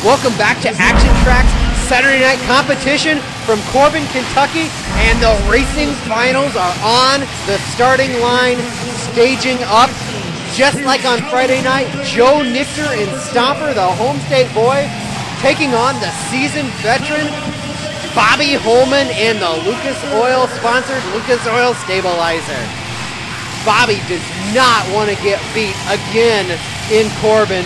Welcome back to ActionTracks Saturday night competition from Corbin, Kentucky, and the racing finals are on the starting line, staging up. Just like on Friday night, Joe Nichter and Stomper, the home state boy, taking on the seasoned veteran, Bobby Holman and the Lucas Oil sponsored Lucas Oil Stabilizer. Bobby does not want to get beat again in Corbin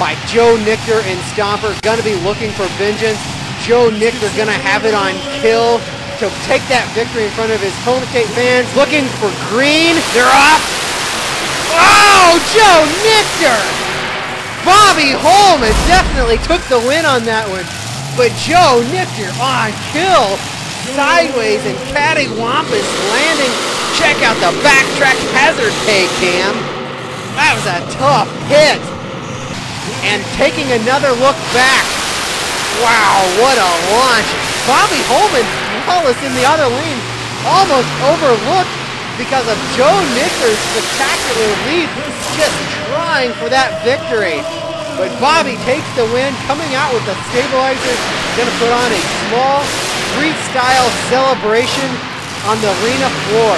by Joe Nichter and Stomper. Going to be looking for vengeance. Joe Nichter going to have it on kill to take that victory in front of his home state fans. Looking for green. They're off. Oh, Joe Nichter! Bobby Holman definitely took the win on that one. But Joe Nichter on kill. Sideways and cattywampus landing. Check out the backtrack hazard pay cam. That was a tough hit. And taking another look back. Wow, what a launch. Bobby Holman, flawless in the other lane, almost overlooked because of Joe Nichter's spectacular lead, just trying for that victory. But Bobby takes the win, coming out with the stabilizer. Going to put on a small freestyle celebration on the arena floor.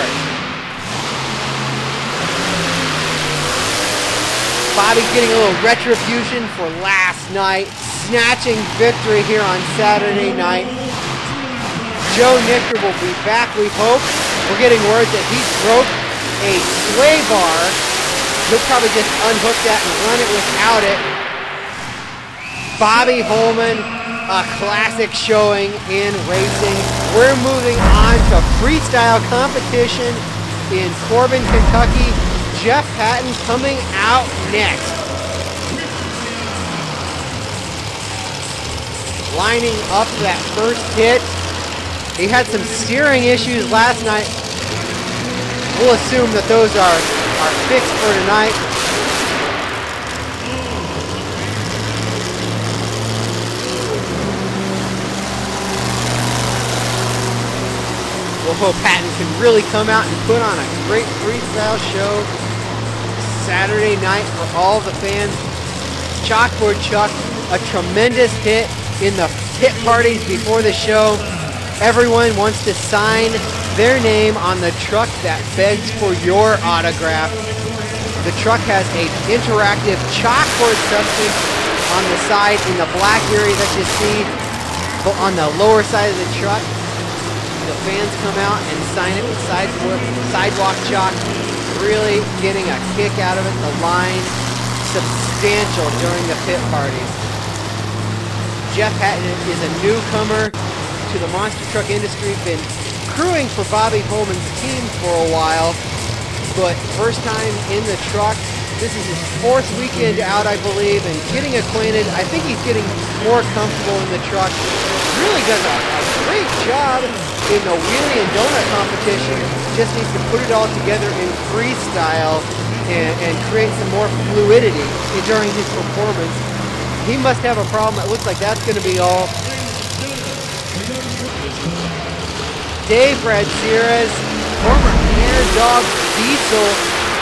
Bobby's getting a little retribution for last night, snatching victory here on Saturday night. Joe Nichter will be back, we hope. We're getting word that he broke a sway bar. He'll probably just unhook that and run it without it. Bobby Holman, a classic showing in racing. We're moving on to freestyle competition in Corbin, Kentucky. Jeff Hatton coming out next. Lining up that first hit. He had some steering issues last night. We'll assume that those are fixed for tonight. We'll hope Hatton can really come out and put on a great freestyle show Saturday night for all the fans. Chalkboard Chuck, a tremendous hit in the hit parties before the show. Everyone wants to sign their name on the truck that begs for your autograph. The truck has an interactive chalkboard substance on the side in the black area that you see on the lower side of the truck. The fans come out and sign it with sidewalk chalk. Really getting a kick out of it. The line substantial during the pit parties. Jeff Hatton is a newcomer to the monster truck industry. Been crewing for Bobby Holman's team for a while, but first time in the truck. This is his fourth weekend out, I believe, and getting acquainted. I think he's getting more comfortable in the truck. Really does a great job in the wheelie and donut competition. Just needs to put it all together in freestyle and create some more fluidity during his performance. He must have a problem. It looks like that's going to be all. Dave Radzierez, former Air Dog Diesel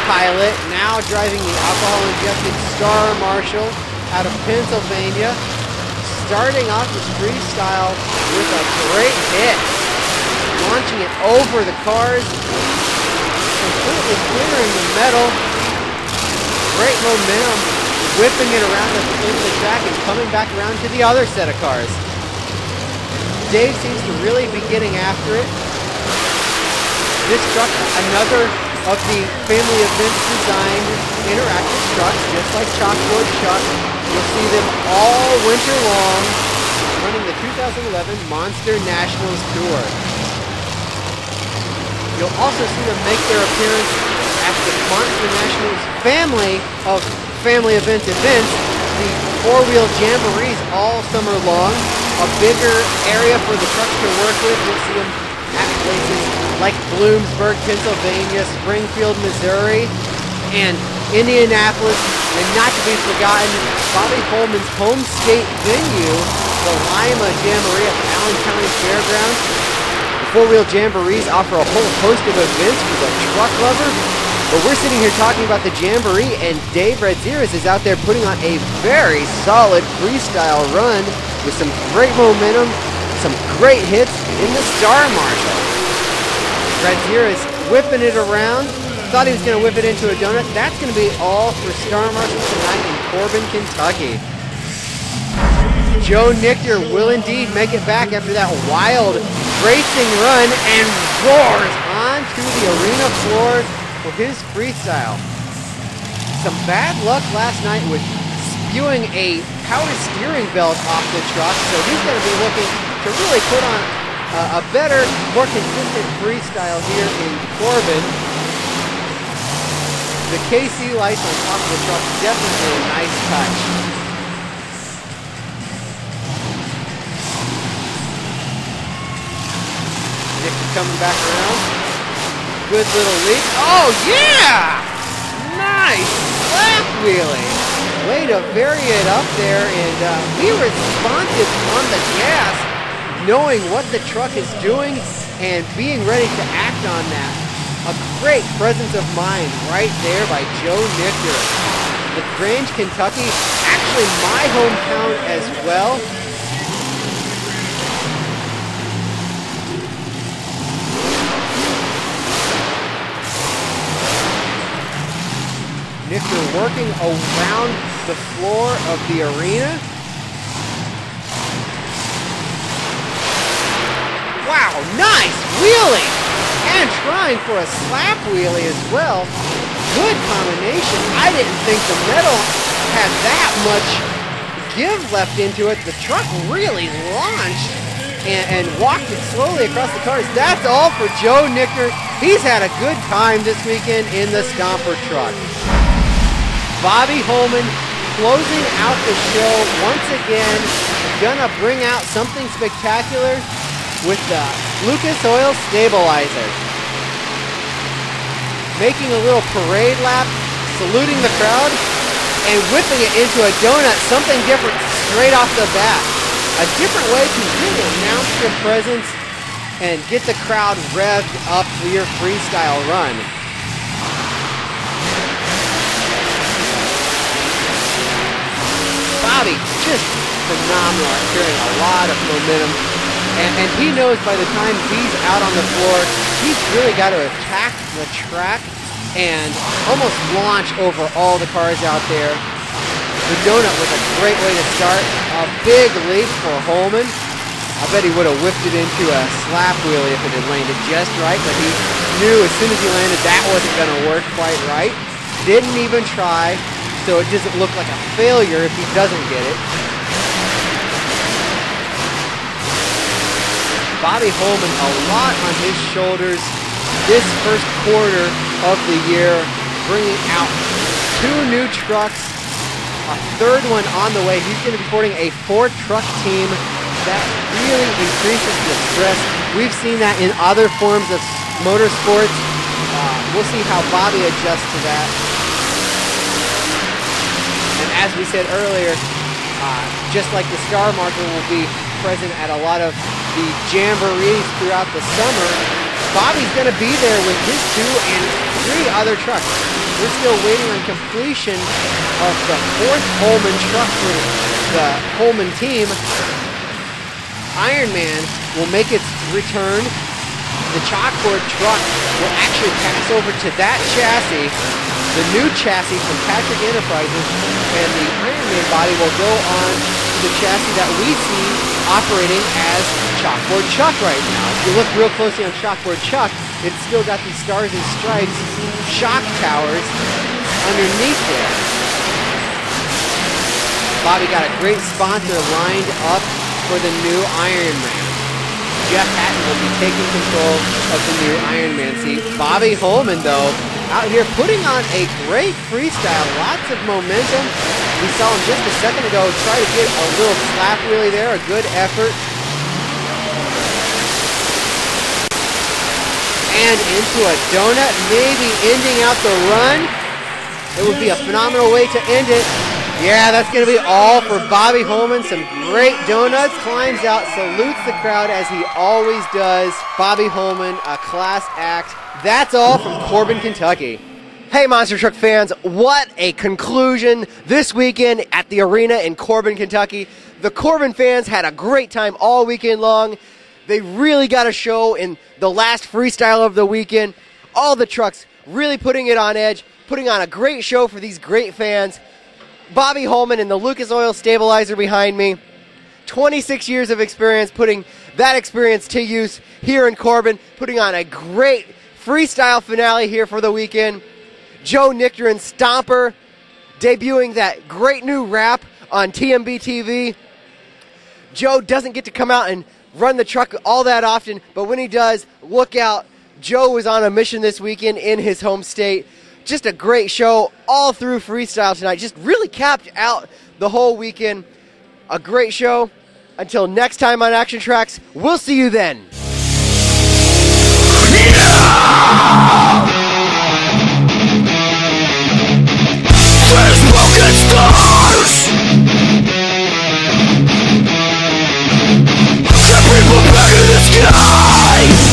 pilot, now driving the alcohol-injected Star Marshal out of Pennsylvania. Starting off his freestyle with a great hit. Launching it over the cars. Completely clearing the metal. Great momentum. Whipping it around at the end of the track and coming back around to the other set of cars. Dave seems to really be getting after it. This truck, another of the family events designed interactive trucks, just like Chalkboard Chuck. You'll see them all winter long running the 2011 Monster Nationals Tour. You'll also see them make their appearance at the Monster Nationals family of family events, the four-wheel jamborees all summer long. A bigger area for the trucks to work with. You'll see them at places like Bloomsburg, Pennsylvania, Springfield, Missouri, and Indianapolis, and not to be forgotten, Bobby Holman's home state venue, the Lima Jamboree at the Allen County Fairgrounds. The four-wheel jamborees offer a whole host of events for the truck lover. But we're sitting here talking about the Jamboree, and Dave Radzierez is out there putting on a very solid freestyle run with some great momentum, some great hits in the Star Marshal. Radzierez whipping it around. Thought he was going to whip it into a donut. That's going to be all for Star Marshal tonight in Corbin, Kentucky. Joe Nichter will indeed make it back after that wild racing run and roars onto the arena floor for his freestyle. Some bad luck last night with spewing a power steering belt off the truck, so he's going to be looking to really put on a better, more consistent freestyle here in Corbin. The KC lights on top of the truck, definitely a nice touch. Nichter coming back around. Good little leap. Oh, yeah! Nice slap wheelie. Way to vary it up there, and be responsive on the gas, knowing what the truck is doing and being ready to act on that. A great presence of mind right there by Joe Nichter. LaGrange, Kentucky, actually my hometown as well. Nichter working around the floor of the arena. Wow, nice wheelie! And trying for a slap wheelie as well. Good combination. I didn't think the metal had that much give left into it. The truck really launched and walked it slowly across the cars. That's all for Joe Nichter. He's had a good time this weekend in the Stomper truck. Bobby Holman closing out the show once again. Gonna bring out something spectacular with the Lucas Oil Stabilizer. Making a little parade lap, saluting the crowd, and whipping it into a donut, something different straight off the bat. A different way to really announce your presence and get the crowd revved up for your freestyle run. Bobby, just phenomenal at carrying a lot of momentum. And he knows by the time he's out on the floor, he's really got to attack the track and almost launch over all the cars out there. The donut was a great way to start. A big leap for Holman. I bet he would have whipped it into a slap wheelie if it had landed just right, but he knew as soon as he landed that wasn't going to work quite right. Didn't even try, so it doesn't look like a failure if he doesn't get it. Bobby Holman, a lot on his shoulders this first quarter of the year, bringing out 2 new trucks, a 3rd one on the way. He's going to be supporting a 4-truck team. That really increases the stress. We've seen that in other forms of motorsports. We'll see how Bobby adjusts to that. And as we said earlier, just like the Star Marshal will be present at a lot of the jamborees throughout the summer, Bobby's going to be there with his 2 and 3 other trucks. We're still waiting on completion of the 4th Holman truck for the Holman team. Ironman will make its return. The Chalkboard truck will actually pass over to that chassis, the new chassis from Patrick Enterprises, and the Ironman body will go on to the chassis that we see operating as Chalkboard Chuck right now. If you look real closely on Chalkboard Chuck, it's still got these stars and stripes shock towers underneath there. Bobby got a great sponsor lined up for the new Ironman. Jeff Hatton will be taking control of the new Ironman seat. Bobby Holman, though, out here putting on a great freestyle. Lots of momentum. We saw him just a second ago try to get a little slap wheelie there. A good effort. And into a donut, maybe ending out the run. It would be a phenomenal way to end it. Yeah, that's going to be all for Bobby Holman. Some great donuts. Climbs out, salutes the crowd as he always does. Bobby Holman, a class act. That's all from Corbin, Kentucky. Hey Monster Truck fans, what a conclusion this weekend at the arena in Corbin, Kentucky. The Corbin fans had a great time all weekend long. They really got a show in the last freestyle of the weekend. All the trucks really putting it on edge, putting on a great show for these great fans. Bobby Holman and the Lucas Oil Stabilizer behind me. 26 years of experience, putting that experience to use here in Corbin, putting on a great freestyle finale here for the weekend. Joe Nichter and Stomper debuting that great new rap on TMB TV. Joe doesn't get to come out and run the truck all that often, but when he does, look out. Joe was on a mission this weekend in his home state. Just a great show all through freestyle tonight. Just really capped out the whole weekend. A great show. Until next time on Action Tracks, we'll see you then. Broken stars, kept people back in the sky.